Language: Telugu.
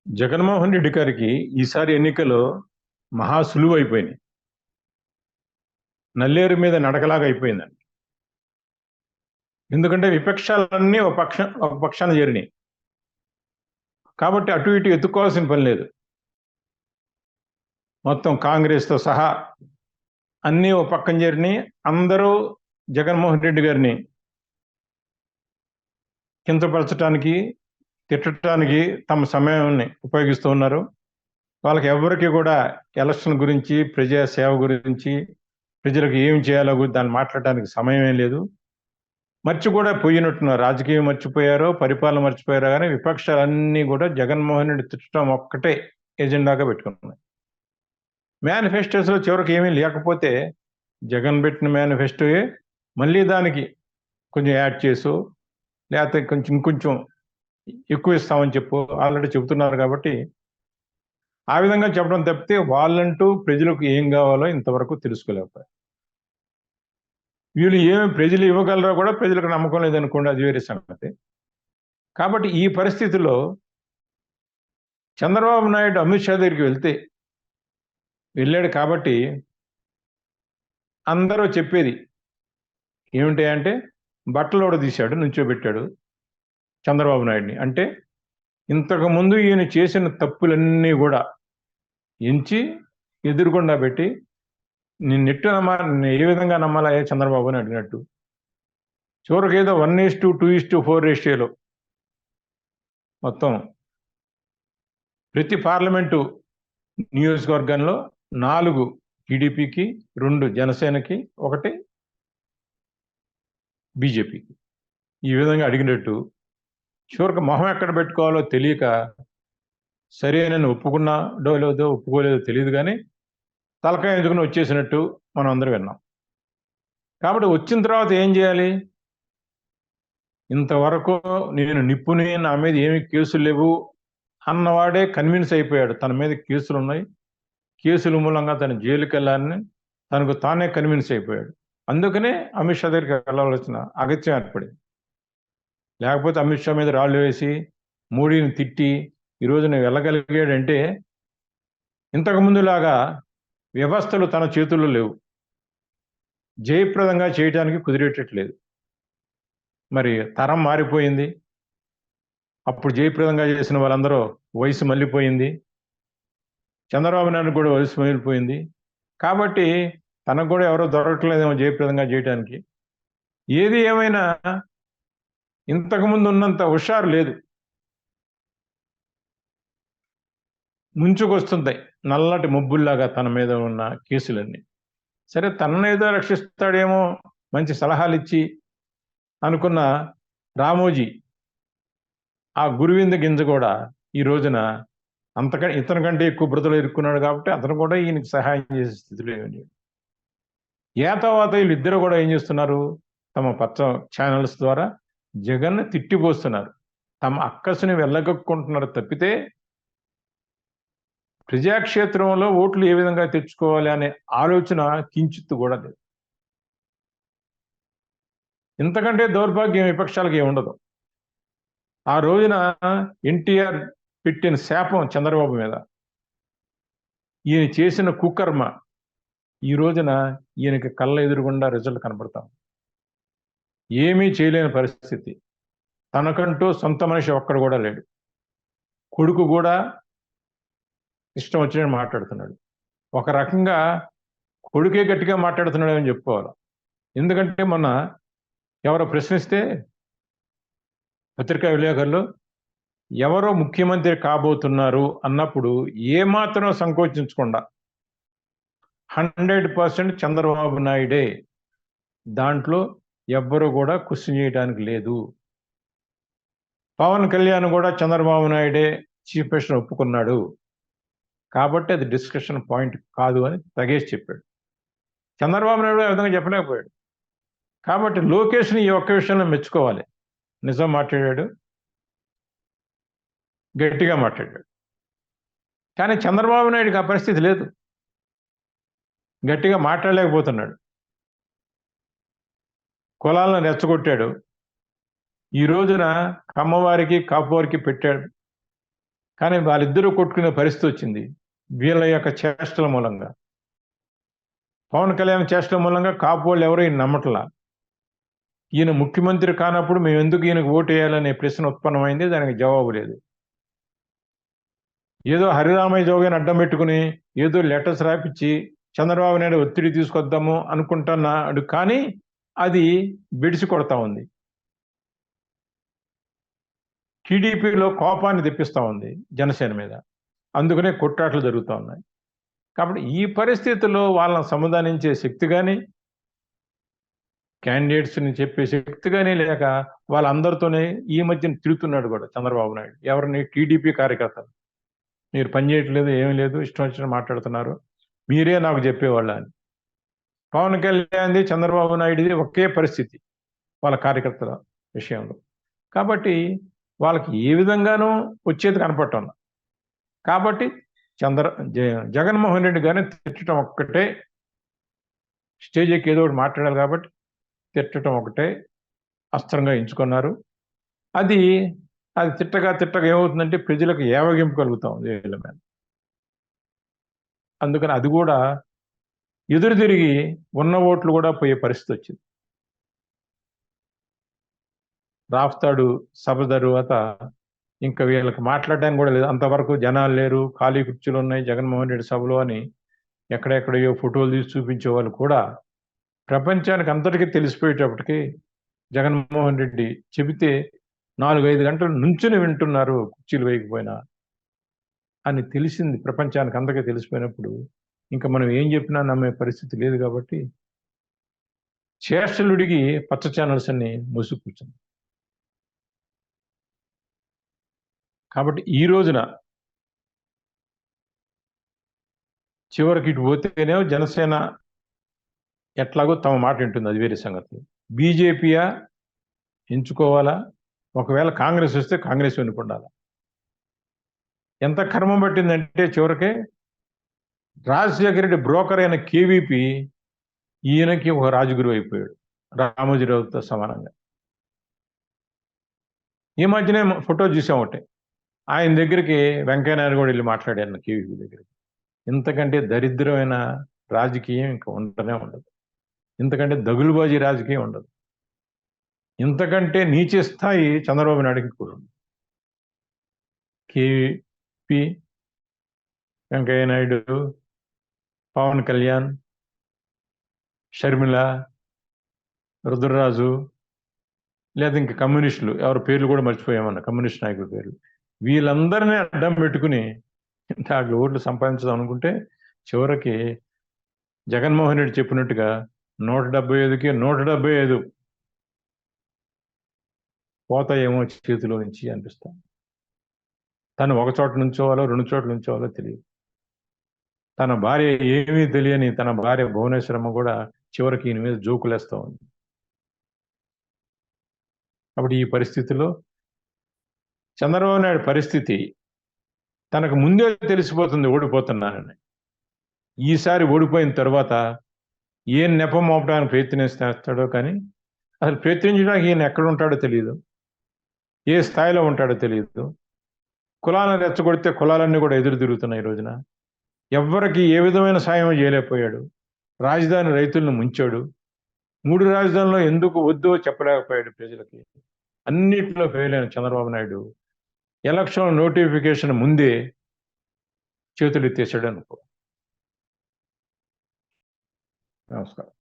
జగన్మోహన్ రెడ్డి గారికి ఈసారి ఎన్నికలు మహా సులువైపోయినాయి. నల్లేరు మీద నడకలాగా అయిపోయిందండి. ఎందుకంటే విపక్షాలన్నీ ఒక పక్షాన చేరినాయి. కాబట్టి అటు ఇటు ఎత్తుకోవాల్సిన పని లేదు. మొత్తం కాంగ్రెస్తో సహా అన్నీ ఒక పక్కన చేరినాయి. అందరూ జగన్మోహన్ రెడ్డి గారిని కించపరచడానికి, తిట్టడానికి తమ సమయాన్ని ఉపయోగిస్తూ ఉన్నారు. వాళ్ళకి ఎవరికి కూడా ఎలక్షన్ గురించి, ప్రజా సేవ గురించి, ప్రజలకు ఏం చేయాలో దాన్ని మాట్లాడడానికి సమయమే లేదు. కూడా పోయినట్టున్నారు. రాజకీయం మర్చిపోయారో, పరిపాలన మర్చిపోయారో కానీ విపక్షాలన్నీ కూడా జగన్మోహన్ రెడ్డి తిట్టడం ఒక్కటే ఎజెండాగా పెట్టుకున్నాయి. మేనిఫెస్టోస్లో చివరికి ఏమీ లేకపోతే జగన్ పెట్టిన మేనిఫెస్టోయే మళ్ళీ దానికి కొంచెం యాడ్ చేసు, లేకపోతే ఇంకొంచెం ఎక్కువ ఇస్తామని ఆల్రెడీ చెబుతున్నారు. కాబట్టి ఆ విధంగా చెప్పడం తప్పితే వాళ్ళంటూ ప్రజలకు ఏం కావాలో ఇంతవరకు తెలుసుకోలేకపోయారు. వీళ్ళు ఏమి ప్రజలు ఇవ్వగలరో కూడా ప్రజలకు నమ్మకం లేదనుకోండి, అది వేరే సంగతి. కాబట్టి ఈ పరిస్థితుల్లో చంద్రబాబు నాయుడు అమిత్ షా దగ్గరికి వెళ్ళాడు కాబట్టి అందరూ చెప్పేది ఏమిటి అంటే, బట్టలోడ తీశాడు, నుంచోబెట్టాడు చంద్రబాబు నాయుడిని. అంటే ఇంతకుముందు ఈయన చేసిన తప్పులన్నీ కూడా ఎంచి ఎదురుకుండా పెట్టి నిన్నెట్టు నమ్మాలి, ఏ విధంగా నమ్మాలా చంద్రబాబు అని అడిగినట్టు. చివరికి ఏదో 1:2:4 రేషియోలో మొత్తం ప్రతి పార్లమెంటు నియోజకవర్గంలో 4 టీడీపీకి, 2 జనసేనకి, 1 బీజేపీకి ఈ విధంగా అడిగినట్టు చివరికి మొహం ఎక్కడ పెట్టుకోవాలో తెలియక, సరే నేను ఒప్పుకున్నాడో లేదో ఒప్పుకోలేదో తెలియదు కానీ తలకాయ ఎందుకుని వచ్చేసినట్టు మనం అందరూ విన్నాం. కాబట్టి వచ్చిన తర్వాత ఏం చేయాలి? ఇంతవరకు నేను నిప్పుని, నా మీద ఏమి కేసులు లేవు అన్నవాడే కన్విన్స్ అయిపోయాడు. తన మీద కేసులు ఉన్నాయి, కేసుల మూలంగా తను జైలుకి వెళ్ళాలని తనకు తానే కన్విన్స్ అయిపోయాడు. అందుకనే అమిత్ షా దగ్గరికి వెళ్ళవలసిన అగత్యం ఏర్పడింది. లేకపోతే అమిత్ షా మీద రాళ్ళు వేసి మోడీని తిట్టి ఈరోజు నేను వెళ్ళగలిగాడంటే ఇంతకుముందులాగా వ్యవస్థలు తన చేతుల్లో లేవు, జయప్రదంగా చేయడానికి కుదిరేటట్లేదు. మరి తరం మారిపోయింది. అప్పుడు జయప్రదంగా చేసిన వాళ్ళందరూ వయసు మళ్ళీపోయింది. చంద్రబాబు నాయుడు కూడా వయసు మళ్ళీపోయింది. కాబట్టి తనకు కూడా ఎవరో దొరకట్లేదేమో జయప్రదంగా చేయడానికి. ఏది ఏమైనా ఇంతకుముందు ఉన్నంత హుషారు లేదు. ముంచుకొస్తుంటాయి నల్లటి మబ్బుల్లాగా తన మీద ఉన్న కేసులన్నీ. సరే, తననేదో రక్షిస్తాడేమో మంచి సలహాలు ఇచ్చి అనుకున్న రామోజీ, ఆ గురువింద గింజ కూడా ఈ రోజున ఇతని కంటే ఎక్కువ బ్రతులు ఇరుక్కున్నాడు. కాబట్టి అతను కూడా ఈయనకి సహాయం చేసే స్థితిలో ఏమి. తర్వాత వీళ్ళిద్దరూ కూడా ఏం చేస్తున్నారు? తమ పచ్చ ఛానల్స్ ద్వారా జగన్ తిట్టిపోస్తున్నారు, తమ అక్కసుని వెళ్ళగక్కుంటున్నారు. తప్పితే ప్రజాక్షేత్రంలో ఓట్లు ఏ విధంగా తెచ్చుకోవాలి అనే ఆలోచన కించిత్తు కూడా లేదు. ఇంతకంటే దౌర్భాగ్యం విపక్షాలకు ఏముండదు. ఆ రోజున ఎన్టీఆర్ పెట్టిన శాపం చంద్రబాబు మీద, ఈయన చేసిన కుకర్మ ఈ రోజున ఈయనకి కళ్ళ ఎదురుగుండా రిజల్ట్ కనబడతాం. ఏమీ చేయలేని పరిస్థితి. తనకంటూ సొంత మనిషి ఒక్కడు కూడా లేడు. కొడుకు కూడా ఇష్టం వచ్చినట్టు మాట్లాడుతున్నాడు. ఒక రకంగా కొడుకే గట్టిగా మాట్లాడుతున్నాడు అని చెప్పుకోవాలి. ఎందుకంటే మొన్న ఎవరో ప్రశ్నిస్తే పత్రికా విలేకరులు ఎవరో ముఖ్యమంత్రి కాబోతున్నారు అన్నప్పుడు ఏమాత్రం సంకోచించకుండా 100% చంద్రబాబు నాయుడే, దాంట్లో ఎవ్వరూ కూడా క్వశ్చన్ చేయడానికి లేదు. పవన్ కళ్యాణ్ కూడా చంద్రబాబు నాయుడే చీఫ్ మినిస్టర్ ఒప్పుకున్నాడు. కాబట్టి అది డిస్కషన్ పాయింట్ కాదు అని తగేసి చెప్పాడు. చంద్రబాబు నాయుడు ఆ విధంగా చెప్పలేకపోయాడు. కాబట్టి లోకేష్ని ఈ ఒక్క విషయంలో మెచ్చుకోవాలి. నిజం మాట్లాడాడు, గట్టిగా మాట్లాడాడు. కానీ చంద్రబాబు నాయుడుకి ఆ పరిస్థితి లేదు, గట్టిగా మాట్లాడలేకపోతున్నాడు. కులాలను రెచ్చగొట్టాడు. ఈ రోజున కమ్మవారికి కాపువారికి పెట్టాడు. కానీ వాళ్ళిద్దరూ కొట్టుకునే పరిస్థితి వచ్చింది వీళ్ళ యొక్క చేష్టల మూలంగా. పవన్ కళ్యాణ్ చేష్టల మూలంగా కాపు వాళ్ళు ఎవరు ఈయన నమ్మట్లా. ఈయన ముఖ్యమంత్రి కానప్పుడు మేము ఎందుకు ఈయనకు ఓటు వేయాలనే ప్రశ్న ఉత్పన్నమైంది, దానికి జవాబు లేదు. ఏదో హరిరామయ్య జోగిని అడ్డం పెట్టుకుని ఏదో లెటర్స్ రాపిచ్చి చంద్రబాబు నాయుడు ఒత్తిడి తీసుకొద్దాము అనుకుంటున్నాడు, కానీ అది బెడిసి కొడతా ఉంది. టీడీపీలో కోపాన్ని తెప్పిస్తూ ఉంది జనసేన మీద, అందుకనే కొట్టాట్లు జరుగుతూ ఉన్నాయి. కాబట్టి ఈ పరిస్థితుల్లో వాళ్ళని సమాధానించే శక్తి కానీ, క్యాండిడేట్స్ని చెప్పే శక్తి కానీ లేక వాళ్ళందరితోనే ఈ మధ్యన తిరుగుతున్నాడు కూడా చంద్రబాబు నాయుడు. ఎవరిని? టీడీపీ కార్యకర్తలు. మీరు పని చేయట్లేదు, ఏమీ లేదు, ఇష్టం వచ్చిన మాట్లాడుతున్నారు, మీరే నాకు చెప్పేవాళ్ళ అని. పవన్ కళ్యాణ్ది చంద్రబాబు నాయుడుది ఒకే పరిస్థితి వాళ్ళ కార్యకర్తల విషయంలో. కాబట్టి వాళ్ళకి ఏ విధంగానూ వచ్చేది కనపడటం. కాబట్టి జగన్మోహన్ రెడ్డి గారిని తిట్టడం ఒక్కటే, స్టేజ్ ఎక్కి ఏదో ఒకటి మాట్లాడాలి కాబట్టి తిట్టడం ఒకటే అస్త్రంగా ఎంచుకున్నారు. అది తిట్టగా ఏమవుతుందంటే ప్రజలకు ఏవగింపు కలుగుతాం వీళ్ళ మీద. అందుకని అది కూడా ఎదురు తిరిగి ఉన్న ఓట్లు కూడా పోయే పరిస్థితి వచ్చింది. రాఫ్తాడు సభ తరువాత ఇంకా వీళ్ళకి మాట్లాడడానికి కూడా లేదు. అంతవరకు జనాలు లేరు, ఖాళీ కుర్చీలు ఉన్నాయి జగన్మోహన్ రెడ్డి సభలో అని ఎక్కడెక్కడయో ఫోటోలు తీసి చూపించే వాళ్ళు కూడా ప్రపంచానికి అంతటికీ తెలిసిపోయేటప్పటికీ జగన్మోహన్ రెడ్డి చెబితే 4-5 గంటలు నుంచుని వింటున్నారు కుర్చీలు వేయకపోయినా అని తెలిసింది. ప్రపంచానికి అందరికీ తెలిసిపోయినప్పుడు ఇంకా మనం ఏం చెప్పినా నమ్మే పరిస్థితి లేదు. కాబట్టి చేష్టలుడికి పచ్చ ఛానల్స్ అన్ని మూసుకూర్చుంది. కాబట్టి ఈ రోజున చివరికి ఇటు పోతేనే జనసేన ఎట్లాగో తమ మాట వింటుంది, అది వేరే సంగతి. బీజేపీయా ఎంచుకోవాలా? ఒకవేళ కాంగ్రెస్ వస్తే కాంగ్రెస్ వెనుకొండాలా? ఎంత కర్మం పట్టిందంటే చివరికి రాజశేఖర రెడ్డి బ్రోకర్ అయిన కేవీపీ ఈయనకి ఒక రాజగురు అయిపోయాడు, రామోజీరావుతో సమానంగా. ఈ మధ్యనే ఫోటో చూసాం ఒకటి, ఆయన దగ్గరికి వెంకయ్యనాయుడు కూడా వెళ్ళి మాట్లాడాను కేవీపీ దగ్గరికి. ఇంతకంటే దరిద్రమైన రాజకీయం ఇంకా ఉండనే ఉండదు, ఇంతకంటే దగులుబాజీ రాజకీయం ఉండదు, ఇంతకంటే నీచ స్థాయి చంద్రబాబు నాయుడుకి కూడా ఉంది. కేపీ, వెంకయ్య నాయుడు, పవన్ కళ్యాణ్, షర్మిల, రుద్రరాజు, లేదా ఇంకా కమ్యూనిస్టులు ఎవరి పేర్లు కూడా మర్చిపోయామన్న కమ్యూనిస్ట్ నాయకుల పేర్లు, వీళ్ళందరినీ అడ్డం పెట్టుకుని దాంట్లో ఓట్లు సంపాదించడం అనుకుంటే చివరికి జగన్మోహన్ రెడ్డి చెప్పినట్టుగా 175కి 175 పోతాయేమో చేతిలో నుంచి అనిపిస్తాం. తను ఒక చోట నుంచోవాలో 2 చోట్ల నుంచోవాలో తెలియదు. తన భార్య ఏమీ తెలియని తన భార్య భువనేశ్వరమ్మ కూడా చివరికి ఈయన మీద జోకులేస్తూ ఉంది. కాబట్టి ఈ పరిస్థితిలో చంద్రబాబు నాయుడు పరిస్థితి తనకు ముందే తెలిసిపోతుంది ఓడిపోతున్నానని. ఈసారి ఓడిపోయిన తర్వాత ఏ నెపం మోపడానికి ప్రయత్నిస్తాడో, కానీ అసలు ప్రయత్నించడానికి ఈయన ఎక్కడ ఉంటాడో తెలియదు, ఏ స్థాయిలో ఉంటాడో తెలియదు. కులాలను రెచ్చగొడితే కులాలన్నీ కూడా ఎదురు తిరుగుతున్నాయి. ఈ రోజున ఎవ్వరికి ఏ విధమైన సాయం చేయలేకపోయాడు. రాజధాని రైతులను ముంచాడు. 3 రాజధానుల్లో ఎందుకు వద్దో చెప్పలేకపోయాడు ప్రజలకి. అన్నిటిలో ఫెయిల్ అయిన చంద్రబాబు నాయుడు ఎలక్షన్ నోటిఫికేషన్ ముందే చేతులు ఎత్తేసాడు అనుకో. నమస్కారం.